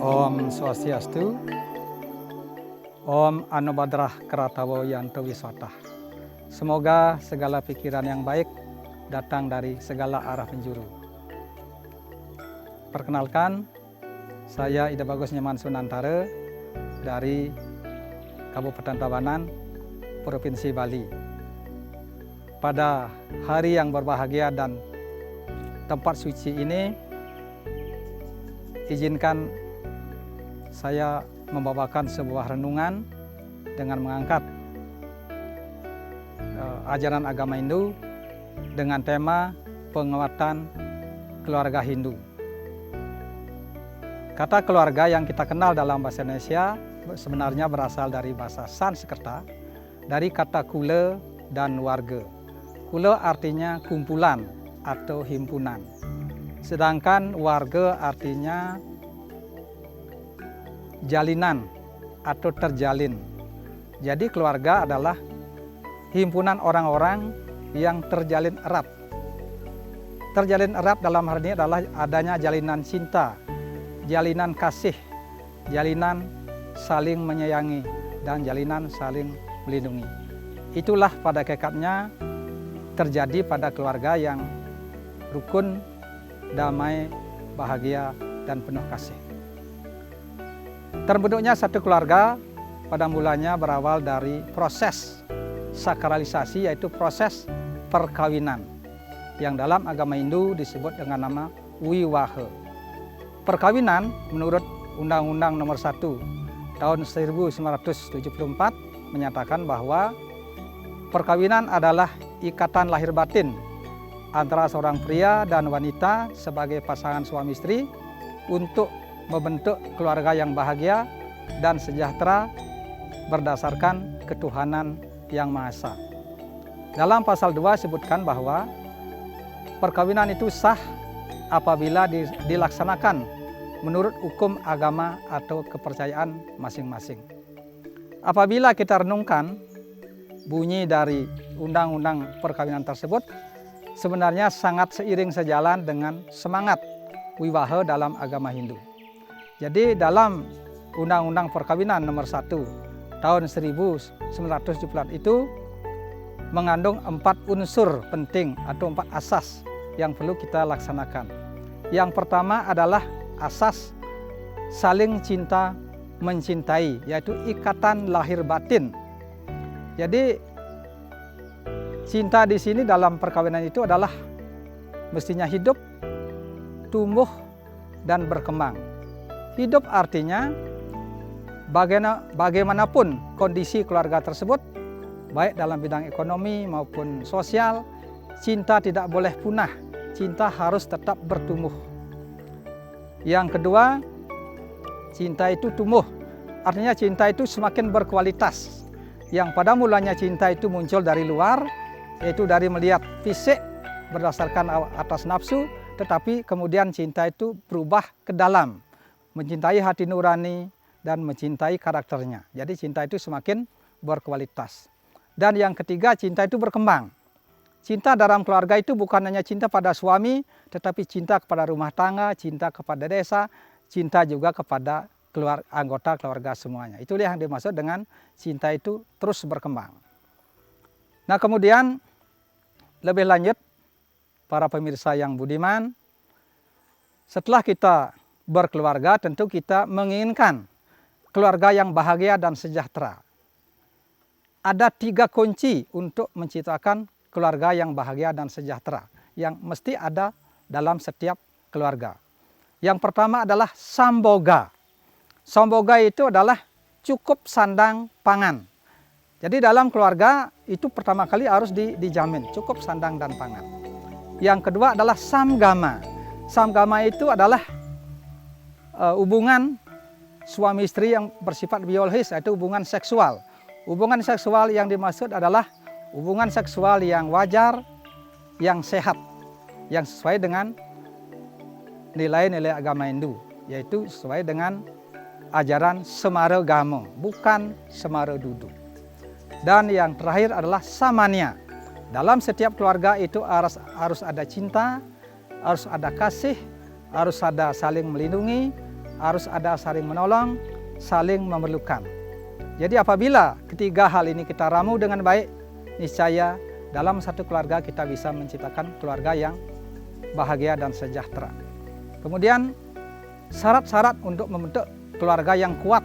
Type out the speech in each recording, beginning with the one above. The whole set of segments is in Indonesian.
Om Swastiastu, Om Anubadrah Karatawo Yanto Wiswata. Semoga segala pikiran yang baik datang dari segala arah penjuru. Perkenalkan, saya Ida Bagus Nyaman Sunantara dari Kabupaten Tabanan, Provinsi Bali. Pada hari yang berbahagia dan tempat suci ini, izinkan saya membawakan sebuah renungan dengan mengangkat ajaran agama Hindu dengan tema penguatan keluarga Hindu. Kata keluarga yang kita kenal dalam bahasa Indonesia sebenarnya berasal dari bahasa Sanskerta, dari kata kula dan warga. Kula artinya kumpulan atau himpunan, sedangkan warga artinya jalinan atau terjalin. Jadi keluarga adalah himpunan orang-orang yang terjalin erat. Terjalin erat dalam hal ini adalah adanya jalinan cinta, jalinan kasih, jalinan saling menyayangi, dan jalinan saling melindungi. Itulah pada hakikatnya terjadi pada keluarga yang rukun, damai, bahagia, dan penuh kasih. Terbentuknya satu keluarga pada mulanya berawal dari proses sakralisasi, yaitu proses perkawinan yang dalam agama Hindu disebut dengan nama wiwaha. Perkawinan menurut Undang-Undang Nomor 1 tahun 1974 menyatakan bahwa perkawinan adalah ikatan lahir batin antara seorang pria dan wanita sebagai pasangan suami istri untuk membentuk keluarga yang bahagia dan sejahtera berdasarkan ketuhanan yang Maha Esa. Dalam pasal 2 sebutkan bahwa perkawinan itu sah apabila dilaksanakan menurut hukum agama atau kepercayaan masing-masing. Apabila kita renungkan bunyi dari undang-undang perkawinan tersebut, sebenarnya sangat seiring sejalan dengan semangat wiwaha dalam agama Hindu. Jadi dalam Undang-Undang Perkawinan Nomor 1 tahun 1974 itu mengandung 4 unsur penting atau 4 asas yang perlu kita laksanakan. Yang pertama adalah asas saling cinta mencintai, yaitu ikatan lahir batin. Jadi cinta di sini dalam perkawinan itu adalah mestinya hidup, tumbuh, dan berkembang. Hidup artinya bagaimanapun kondisi keluarga tersebut, baik dalam bidang ekonomi maupun sosial, cinta tidak boleh punah, cinta harus tetap bertumbuh. Yang kedua, cinta itu tumbuh, artinya cinta itu semakin berkualitas. Yang pada mulanya cinta itu muncul dari luar, yaitu dari melihat fisik berdasarkan atas nafsu, tetapi kemudian cinta itu berubah ke dalam, mencintai hati nurani dan mencintai karakternya. Jadi cinta itu semakin berkualitas. Dan yang ketiga, cinta itu berkembang. Cinta dalam keluarga itu bukan hanya cinta pada suami, tetapi cinta kepada rumah tangga, cinta kepada desa, cinta juga kepada anggota keluarga semuanya. Itulah yang dimaksud dengan cinta itu terus berkembang. Nah kemudian lebih lanjut, para pemirsa yang budiman, setelah kita berkeluarga, tentu kita menginginkan keluarga yang bahagia dan sejahtera. Ada 3 kunci untuk menciptakan keluarga yang bahagia dan sejahtera yang mesti ada dalam setiap keluarga. Yang pertama adalah samboga. Samboga itu adalah cukup sandang pangan. Jadi dalam keluarga itu pertama kali harus dijamin cukup sandang dan pangan. Yang kedua adalah samgama. Samgama itu adalah hubungan suami istri yang bersifat biologis, yaitu hubungan seksual. Hubungan seksual yang dimaksud adalah hubungan seksual yang wajar, yang sehat, yang sesuai dengan nilai-nilai agama Hindu, yaitu sesuai dengan ajaran Semara Gama, bukan Semara Dudu. Dan yang terakhir adalah samanya. Dalam setiap keluarga itu harus ada cinta, harus ada kasih, harus ada saling melindungi, harus ada saling menolong, saling memerlukan. Jadi apabila ketiga hal ini kita ramu dengan baik, niscaya dalam satu keluarga kita bisa menciptakan keluarga yang bahagia dan sejahtera. Kemudian syarat-syarat untuk membentuk keluarga yang kuat,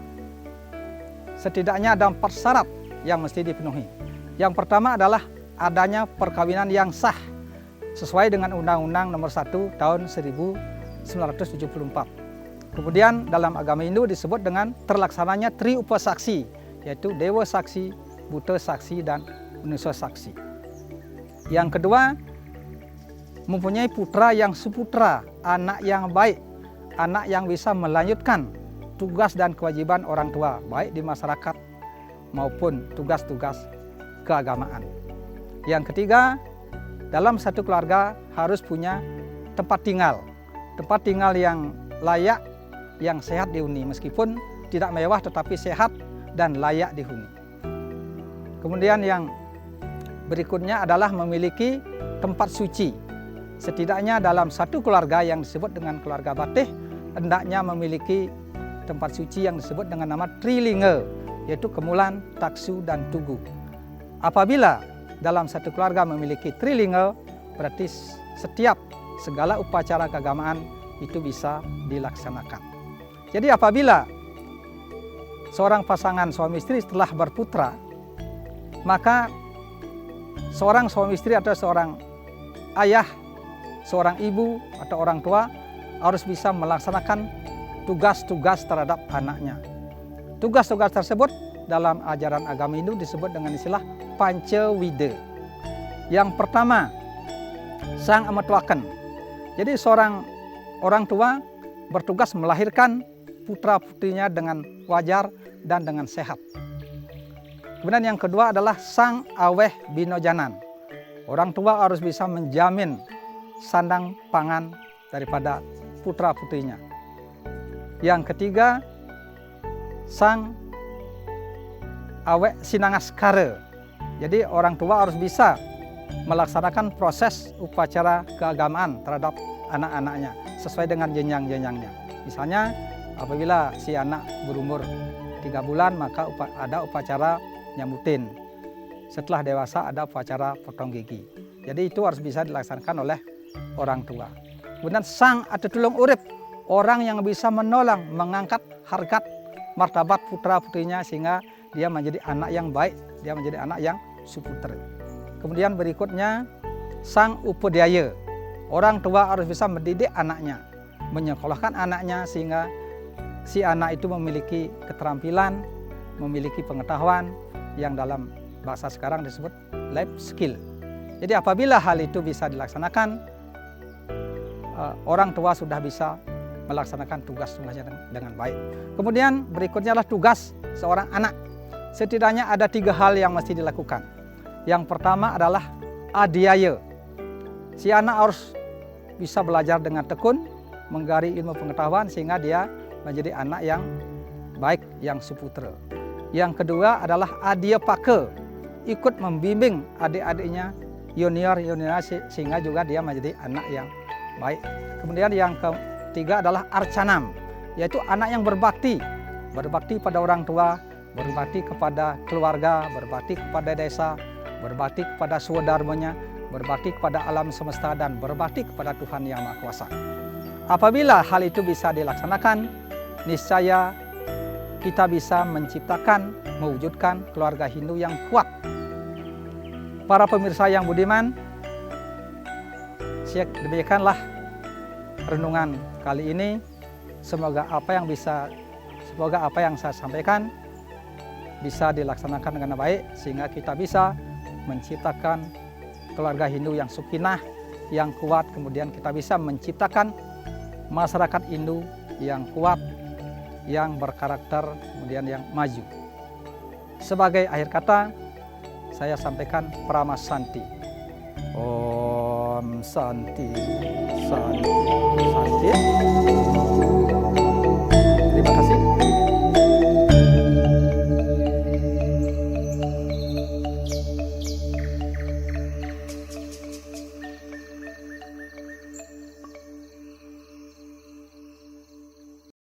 setidaknya ada 4 syarat yang mesti dipenuhi. Yang pertama adalah adanya perkawinan yang sah sesuai dengan Undang-Undang Nomor 1 Tahun 1974. Kemudian dalam agama Hindu disebut dengan terlaksananya Tri Upasaksi, yaitu Dewa Saksi, Buta Saksi, dan Manusia Saksi. Yang kedua, mempunyai putra yang suputra, anak yang baik, anak yang bisa melanjutkan tugas dan kewajiban orang tua, baik di masyarakat maupun tugas-tugas keagamaan. Yang ketiga, dalam satu keluarga harus punya tempat tinggal yang layak, yang sehat dihuni, meskipun tidak mewah tetapi sehat dan layak dihuni. Kemudian yang berikutnya adalah memiliki tempat suci. Setidaknya dalam satu keluarga yang disebut dengan keluarga Batih, hendaknya memiliki tempat suci yang disebut dengan nama Trilinga, yaitu Kemulan, Taksu, dan Tugu. Apabila dalam satu keluarga memiliki Trilinga, berarti segala upacara keagamaan itu bisa dilaksanakan. Jadi apabila seorang pasangan suami istri setelah berputra, maka seorang suami istri atau seorang ayah, seorang ibu atau orang tua harus bisa melaksanakan tugas-tugas terhadap anaknya. Tugas-tugas tersebut dalam ajaran agama Hindu disebut dengan istilah Pancawida. Yang pertama, sang amatwaken. Jadi seorang orang tua bertugas melahirkan putra-putrinya dengan wajar dan dengan sehat. Kemudian yang kedua adalah sang aweh binojanan. Orang tua harus bisa menjamin sandang pangan daripada putra-putrinya. Yang ketiga, sang aweh sinangaskara. Jadi orang tua harus bisa melaksanakan proses upacara keagamaan terhadap anak-anaknya sesuai dengan jenjang-jenjangnya. Misalnya apabila si anak berumur 3 bulan maka ada upacara nyambutin. Setelah dewasa ada upacara potong gigi. Jadi itu harus bisa dilaksanakan oleh orang tua. Kemudian sang atutulung urip, orang yang bisa menolong, mengangkat harkat martabat putra-putrinya sehingga dia menjadi anak yang baik, dia menjadi anak yang suputra. Kemudian berikutnya sang upadhyaya. Orang tua harus bisa mendidik anaknya, menyekolahkan anaknya sehingga si anak itu memiliki keterampilan, memiliki pengetahuan yang dalam bahasa sekarang disebut life skill. Jadi apabila hal itu bisa dilaksanakan, orang tua sudah bisa melaksanakan tugas-tugasnya dengan baik. Kemudian berikutnya adalah tugas seorang anak. Setidaknya ada 3 hal yang mesti dilakukan. Yang pertama adalah adhyaya. Si anak harus bisa belajar dengan tekun, menggali ilmu pengetahuan sehingga dia menjadi anak yang baik, yang suputra. Yang kedua adalah adhyapaka, ikut membimbing adik-adiknya, junior-junior sehingga juga dia menjadi anak yang baik. Kemudian yang ketiga adalah arcanam, yaitu anak yang berbakti pada orang tua, berbakti kepada keluarga, berbakti kepada desa, berbakti kepada swadharmanya, berbakti kepada alam semesta, dan berbakti kepada Tuhan Yang Maha Kuasa. Apabila hal itu bisa dilaksanakan, niscaya kita bisa menciptakan, mewujudkan keluarga Hindu yang kuat. Para pemirsa yang budiman, demikianlah renungan kali ini. Semoga apa yang saya sampaikan bisa dilaksanakan dengan baik sehingga kita bisa menciptakan keluarga Hindu yang sukinah, yang kuat. Kemudian kita bisa menciptakan masyarakat Hindu yang kuat, yang berkarakter, kemudian yang maju. Sebagai akhir kata, saya sampaikan Pramasanti. Om Santi, Santi, Santi.